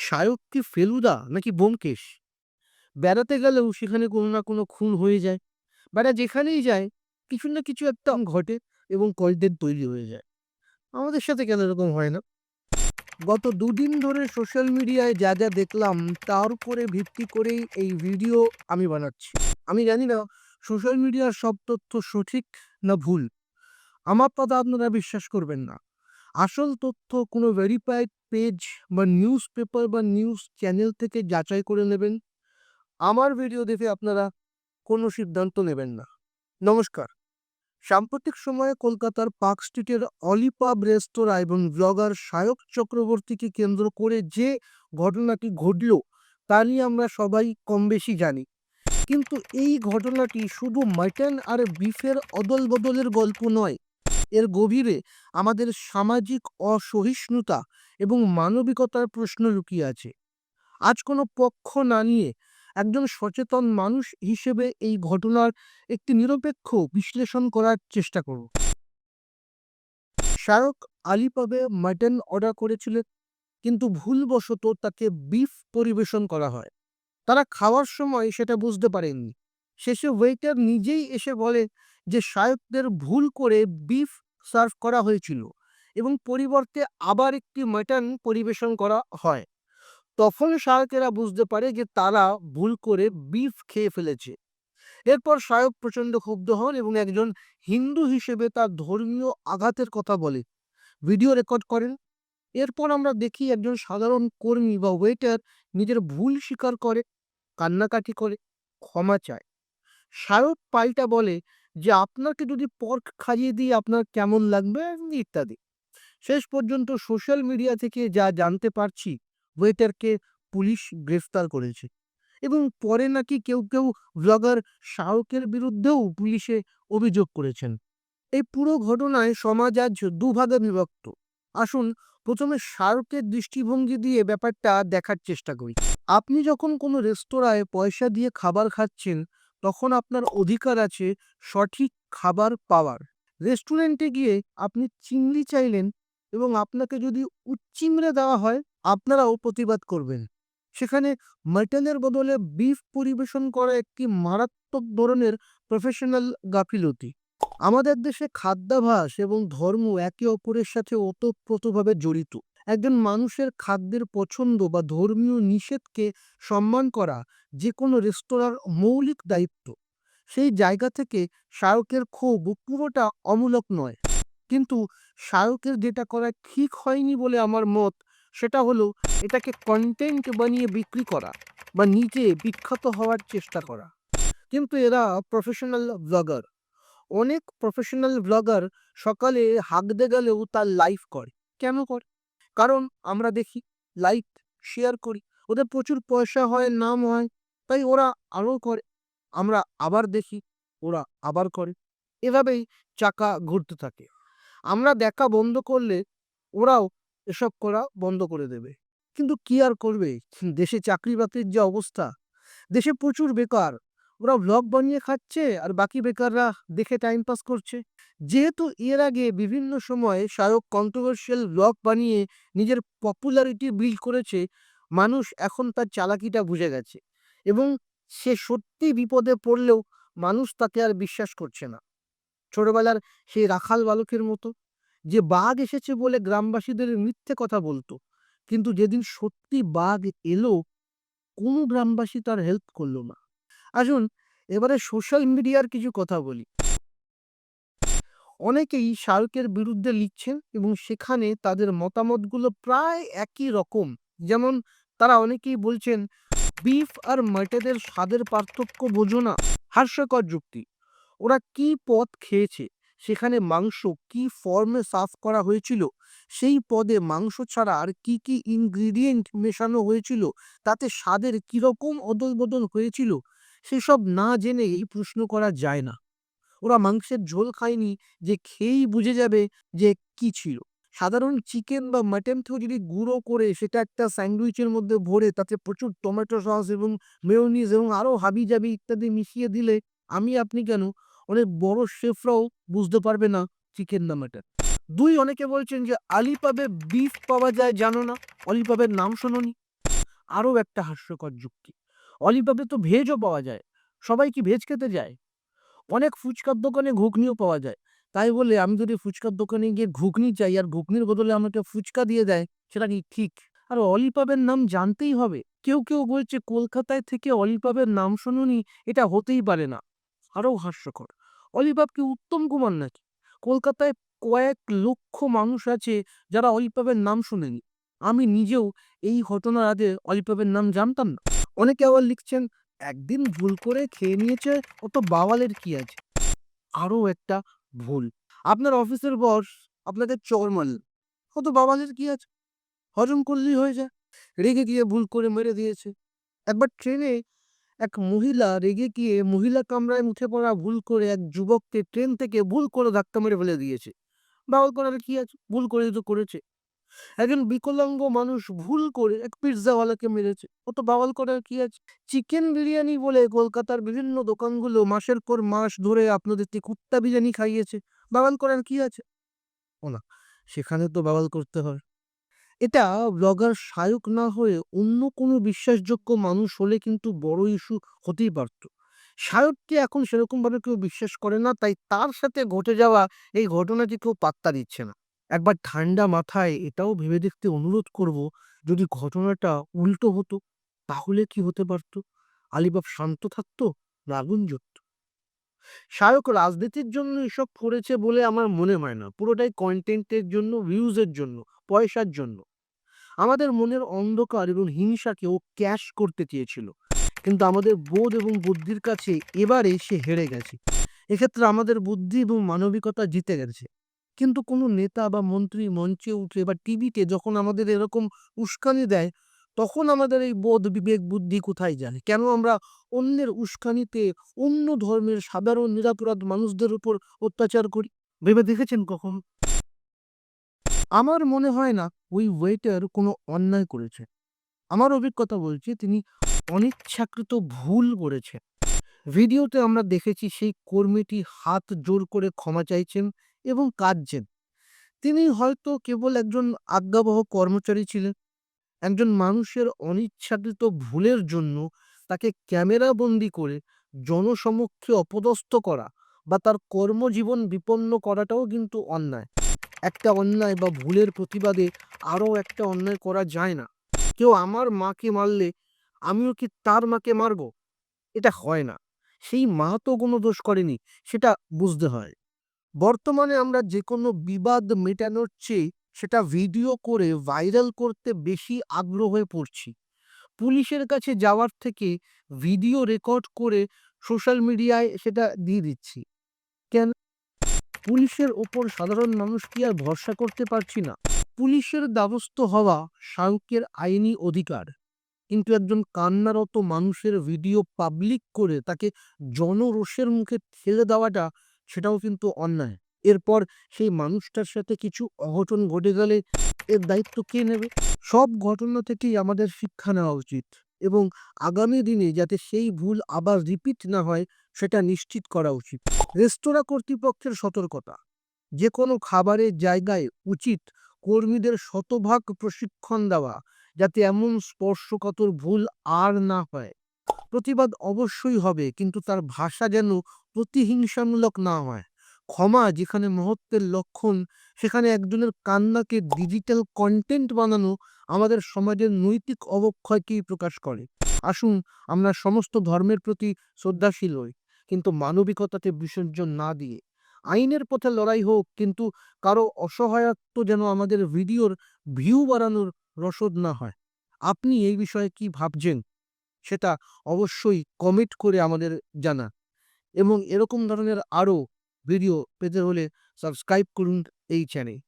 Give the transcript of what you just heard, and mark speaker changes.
Speaker 1: শায়ক কি ফেলুদা নাকি ব্যোমকেশ? বেড়াতে গেলেও সেখানে কোনো না কোনো খুন হয়ে যায়। বেড়া যেখানেই যায় কিছু না কিছু একটা ঘটে এবং কন্টেন্ট তৈরি হয়ে যায়। আমাদের সাথে কেন এরকম হয় না? গত দুদিন ধরে সোশ্যাল মিডিয়ায় যা যা দেখলাম তার উপরে ভিত্তি করেই এই ভিডিও আমি বানাচ্ছি। আমি জানি না সোশ্যাল মিডিয়ার সব তথ্য সঠিক না ভুল। আমার কথা আপনারা বিশ্বাস করবেন না। আসল তথ্য কোনো ভেরিফাইড পেজ বা নিউজ পেপার বা নিউজ চ্যানেল থেকে যাচাই করে নেবেন। আমার ভিডিও দেখে আপনারা কোনো সিদ্ধান্ত নেবেন না। নমস্কার। সাম্প্রতিক সময়ে কলকাতার পার্ক স্ট্রিটের অলিপাব রেস্তোরাঁ এবং ব্লগার সায়ক চক্রবর্তীকে কেন্দ্র করে যে ঘটনাটি ঘটল তা নিয়ে আমরা সবাই কম বেশি জানি। কিন্তু এই ঘটনাটি শুধু মাটন আর বিফের অদল বদলের গল্প নয়। এর গভীরে আমাদের সামাজিক অসহিষ্ণুতা এবং মানবিকতার প্রশ্ন লুকিয়ে আছে। আজ কোনো পক্ষ না নিয়ে একজন সচেতন মানুষ হিসেবে এই ঘটনার একটি নিরপেক্ষ বিশ্লেষণ করার চেষ্টা করব। শায়ক আলিপাবে মাটন অর্ডার করেছিলেন, কিন্তু ভুলবশত তাকে বিফ পরিবেশন করা হয়। তারা খাওয়ার সময় সেটা বুঝতে পারেননি। শেষে ওয়েটার নিজেই এসে বলে যে শায়কদের ভুল করে বিফ সার্ভ করা হয়েছিল এবং পরিবর্তে আবার একটি মাটন পরিবেশন করা হয়। তখন শায়কেরা বুঝতে পারে যে তারা ভুল করে বিফ খেয়ে ফেলেছে। এরপর শায়ক প্রচণ্ড ক্ষুব্ধ হন এবং একজন হিন্দু হিসেবে তার ধর্মীয় আঘাতের কথা বলে ভিডিও রেকর্ড করেন। এরপর আমরা দেখি একজন সাধারণ কর্মী বা ওয়েটার নিজের ভুল স্বীকার করে, কান্নাকাটি করে, ক্ষমা চায়। শায়ক পাল্টা বলে যে আপনাকে যদি পর্ক খাইয়ে দিই আপনার কেমন লাগবে ইত্যাদি। শেষ পর্যন্ত সোশ্যাল মিডিয়া থেকে যা জানতে পারছি, ওয়েটারকে পুলিশ গ্রেফতার করেছে এবং পরে নাকি কেউ কেউ ব্লগার শাহরুখের বিরুদ্ধেও পুলিশে অভিযোগ করেছেন। এই পুরো ঘটনায় সমাজ আজ দুভাগে বিভক্ত। আসুন প্রথমে শাহরুখের দৃষ্টিভঙ্গি দিয়ে ব্যাপারটা দেখার চেষ্টা করি। আপনি যখন কোনো রেস্তোরাঁয় পয়সা দিয়ে খাবার খাচ্ছেন, তখন আপনার অধিকার আছে সঠিক খাবার পাওয়ার। রেস্টুরেন্টে গিয়ে আপনি চিংড়ি চাইলেন এবং আপনাকে যদি উচ্চিংড়ে দেওয়া হয়, আপনারাও প্রতিবাদ করবেন। সেখানে মাটনের বদলে বিফ পরিবেশন করা একটি মারাত্মক ধরনের প্রফেশনাল গাফিলতি। আমাদের দেশে খাদ্যাভ্যাস এবং ধর্ম একে অপরের সাথে ওতপ্রোতভাবে জড়িত। একজন মানুষের খাদ্যের পছন্দ বা ধর্মীয় নিষেধকে সম্মান করা যে কোনো রেস্তোরাঁর মৌলিক দায়িত্ব। সেই জায়গা থেকে শায়কের ক্ষোভ পুরোটা অমূলক নয়। কিন্তু শায়কের যেটা করা ঠিক হয়নি বলে আমার মত, সেটা হলো এটাকে কন্টেন্ট বানিয়ে বিক্রি করা বা নিজে বিখ্যাত হওয়ার চেষ্টা করা। কিন্তু এরা প্রফেশনাল ব্লগার। অনেক প্রফেশনাল ব্লগার সকালে হাঁকতে গেলেও তার লাইভ করে। কেন করে? কারণ আমরা দেখি, লাইক, শেয়ার করি। ওদের প্রচুর পয়সা হয়, নাম হয়, তাই ওরা আরও করে। আমরা আবার দেখি, ওরা আবার করে। এভাবেই চাকা ঘুরতে থাকে। আমরা দেখা বন্ধ করলে ওরাও এসব করা বন্ধ করে দেবে। কিন্তু কি আর করবে? দেশে চাকরি বাকরির যা অবস্থা, দেশে প্রচুর বেকার। ওরা ভ্লগ বানিয়ে খাচ্ছে আর বাকি বেকাররা দেখে টাইম পাস করছে। যেহেতু এর আগে বিভিন্ন সময়ে শায়ক কন্ট্রোভার্সিয়াল ভ্লগ বানিয়ে নিজের পপুলারিটি বিল্ড করেছে, মানুষ এখন তার চালাকিটা বুঝে গেছে এবং সে সত্যি বিপদে পড়লেও মানুষ তাকে আর বিশ্বাস করছে না। ছোটবেলার সেই রাখাল বালকের মতো, যে বাঘ এসেছে বলে গ্রামবাসীদের মিথ্যে কথা বলতো, কিন্তু যেদিন সত্যি বাঘ এলো কোনো গ্রামবাসী তার হেল্প করলো না। আসুন এবারে সোশ্যাল মিডিয়ার কিছু কথা বলি। অনেকেই শাহরুখের বিরুদ্ধে লিখছেন এবং সেখানে তাদের মতামতগুলো প্রায় একই রকম। যেমন তারা অনেকেই বলছেন বিফ আর মাটনের স্বাদের পার্থক্য বোঝো না। হাস্যকর যুক্তি। ওরা কি পদ খেয়েছে, সেখানে মাংস কি ফর্মে সার্ভ করা হয়েছিল, সেই পদে মাংস ছাড়া আর কি কি ইনগ্রিডিয়েন্ট মেশানো হয়েছিল, তাতে স্বাদের কিরকম অদল বদল হয়েছিল, সেসব না জেনে এই প্রশ্ন করা যায় না। ওরা মাংসের ঝোল খায়নি যে খেয়েই বুঝে যাবে যে কি ছিল। সাধারণ চিকেন বা মাটনকেও যদি গুঁড়ো করে সেটা একটা স্যান্ডউইচের মধ্যে ভরে তাতে প্রচুর টমেটো সস এবং মেয়োনিজ এবং আরও হাবিজাবি ইত্যাদি মিশিয়ে দিলে আমি আপনি কেন, অনেক বড় শেফরাও বুঝতে পারবে না চিকেন না মাটন। দুই, অনেকে বলছেন যে আলিপাবে বিফ পাওয়া যায় জানো না, অলিপাবের নাম শোনোনি। আরো একটা হাস্যকর যুক্তি। অলিভাবে তো ভেজও পাওয়া যায়। সবাই কি ভেজ খেতে যায়? অনেক ফুচকার দোকানে ঘুগনিও পাওয়া যায়। তাই বলে আমি যদি ফুচকার দোকানে গিয়ে ঘুগনি চাই আর ঘুগনির বদলে আমাকে ফুচকা দিয়ে দেয়, সেটা কি ঠিক? আর অলিভাবের নাম জানতেই হবে। কেউ বলছে কলকাতায় থেকে অলিভাবের নাম শোনোনি, এটা হতেই পারে না। আরো হাস্যকর। অলিভাব কি উত্তম কুমার নাকি? কলকাতায় কয়েক লক্ষ মানুষ আছে যারা অলিভাবের নাম শোনেনি। আমি নিজেও এই ঘটনার আগে অলিভাবের নাম জানতাম না। অনেকে আবার লিখছেন, একদিন ভুল করে খেয়ে নিয়েছে, ও তো বাওয়ালের কি আছে? আরো একটা ভুল। আপনার অফিসের বস আপনাকে চড় মারল, ও তো বাওয়ালের কি আছে? হজম করলেই হয়ে যায়। রেগে গিয়ে ভুল করে মেরে দিয়েছে। একবার ট্রেনে এক মহিলা রেগে গিয়ে মহিলা কামরায় উঠে পড়া ভুল করে এক যুবককে ট্রেন থেকে ভুল করে ধাক্কা মেরে ফেলে দিয়েছে। বাউল করার কি আছে? ভুল করে তো করেছে। একজন বিকলাঙ্গ মানুষ ভুল করে এক পিজ্জাওয়ালাকে মেরেছে। ও তো বাওয়াল করার কি আছে? চিকেন বিরিয়ানি বলে কলকাতার বিভিন্ন দোকানগুলো মাসের পর মাস ধরে আপনাদেরকে কুত্তা বিরিয়ানি খাইয়েছে। বাওয়াল করার কি আছে? ও না, সেখানে তো বাওয়াল করতে হয়। এটা ব্লগার শায়ক না হয়ে অন্য কোনো বিশ্বাসযোগ্য মানুষ হলে কিন্তু বড় ইস্যু হতেই পারত। শায়ককে এখন সেরকমভাবে কেউ বিশ্বাস করে না, তাই তার সাথে ঘটে যাওয়া এই ঘটনাটি কেউ পাত্তা দিচ্ছে না। একবার ঠান্ডা মাথায় এটাও ভেবে দেখতে অনুরোধ করব, যদি ঘটনাটা উল্টো হতো তাহলে কি হতে পারত? আলিবাব শান্ত থাকতো না আগুন জ্বলতো? শায়ক রাজনীতির জন্য এসব করেছে বলে আমার মনে হয় না। পুরোটাই কন্টেন্টের জন্য, ভিউজের জন্য, পয়সার জন্য। আমাদের মনের অন্ধকার এবং হিংসাকে ও ক্যাশ করতে চেয়েছিল, কিন্তু আমাদের বোধ এবং বুদ্ধির কাছে এবারে সে হেরে গেছে। এক্ষেত্রে আমাদের বুদ্ধি এবং মানবিকতা জিতে গেছে। কিন্তু কোনো নেতা বা মন্ত্রী মঞ্চে উঠে বা টিভিতে যখন আমাদের এরকম উস্কানি দেয়, তখন আমাদের এই বোধ বিবেক বুদ্ধি কোথায় যায়? কেন আমরা অন্যের উস্কানিতে অন্য ধর্মের সাধারণ নিরপরাধ মানুষদের উপর অত্যাচার করি? ভেবে দেখেছেন কখন? আমার মনে হয় না ওই ওয়েটার কোনো অন্যায় করেছে। আমার অভিজ্ঞতা বলছে তিনি অনিচ্ছাকৃত ভুল করেছেন। ভিডিওতে আমরা দেখেছি সেই কর্মীটি হাত জোর করে ক্ষমা চাইছেন এবং কাঁদছেন। তিনি হয়তো কেবল একজন আজ্ঞাবহ কর্মচারী ছিলেন। একজন মানুষের অনিচ্ছাকৃত ভুলের জন্য তাকে ক্যামেরাবন্দি করে জনসমক্ষে অপদস্থ করা বা তার কর্মজীবন বিপন্ন করাটাও কিন্তু অন্যায়। একটা অন্যায় বা ভুলের প্রতিবাদে আরও একটা অন্যায় করা যায় না। কেউ আমার মাকে মারলে আমিও কি তার মাকে মারব? এটা হয় না। সেই মা তো কোনো দোষ করেনি, সেটা বুঝতে হয়। বর্তমানে আমরা যেকোনো বিবাদ মেটানোর চেয়ে সেটা ভিডিও করে ভাইরাল করতে বেশি আগ্রহ হয়ে পড়ছি। পুলিশের কাছে যাওয়ার থেকে ভিডিও রেকর্ড করে সোশ্যাল মিডিয়ায় সেটা দিয়ে দিচ্ছি। কেন? পুলিশের ওপর সাধারণ মানুষ কি আর ভরসা করতে পারছি না? পুলিশের দ্বারস্থ হওয়া শায়কের আইনি অধিকার, কিন্তু একজন কান্নারত মানুষের ভিডিও পাবলিক করে তাকে জনরোষের মুখে ঠেলে দেওয়াটা, সেটাও কিন্তু অন্যায়। এরপর সেই মানুষটার সাথে কিছু অঘটন ঘটে গেলে এর দায়িত্ব কে নেবে? সব ঘটনা থেকেই আমাদের শিক্ষা নেওয়া উচিত এবং আগামী দিনে যাতে সেই ভুল আবার রিপিট না হয় সেটা নিশ্চিত করা উচিত। রেস্তোরাঁ কর্তৃপক্ষের সতর্কতা, যে কোনো খাবারের জায়গায় উচিত কর্মীদের শতভাগ প্রশিক্ষণ দেওয়া, যাতে এমন স্পর্শকাতর ভুল আর না হয়। প্রতিবাদ অবশ্যই হবে, কিন্তু তার ভাষা যেন প্রতিহিংসামূলক না হয়। ক্ষমা যেখানে মহত্বের লক্ষণ, সেখানে একজনের কান্নাকে ডিজিটাল কন্টেন্ট বানানো আমাদের সমাজের নৈতিক অবক্ষয়কেই প্রকাশ করে। আসুন আমরা সমস্ত ধর্মের প্রতি শ্রদ্ধাশীল হই, কিন্তু মানবিকতাতে বিসর্জন না দিয়ে। আইনের পথে লড়াই হোক, কিন্তু কারো অসহায়ত্ব যেন আমাদের ভিডিওর ভিউ বাড়ানোর রসদ না হয়। আপনি এই বিষয়ে কি ভাবছেন সেটা অবশ্যই কমেন্ট করে আমাদের জানান, এবং এরকম ধরনের আরও ভিডিও পেতে হলে সাবস্ক্রাইব করুন এই চ্যানেল।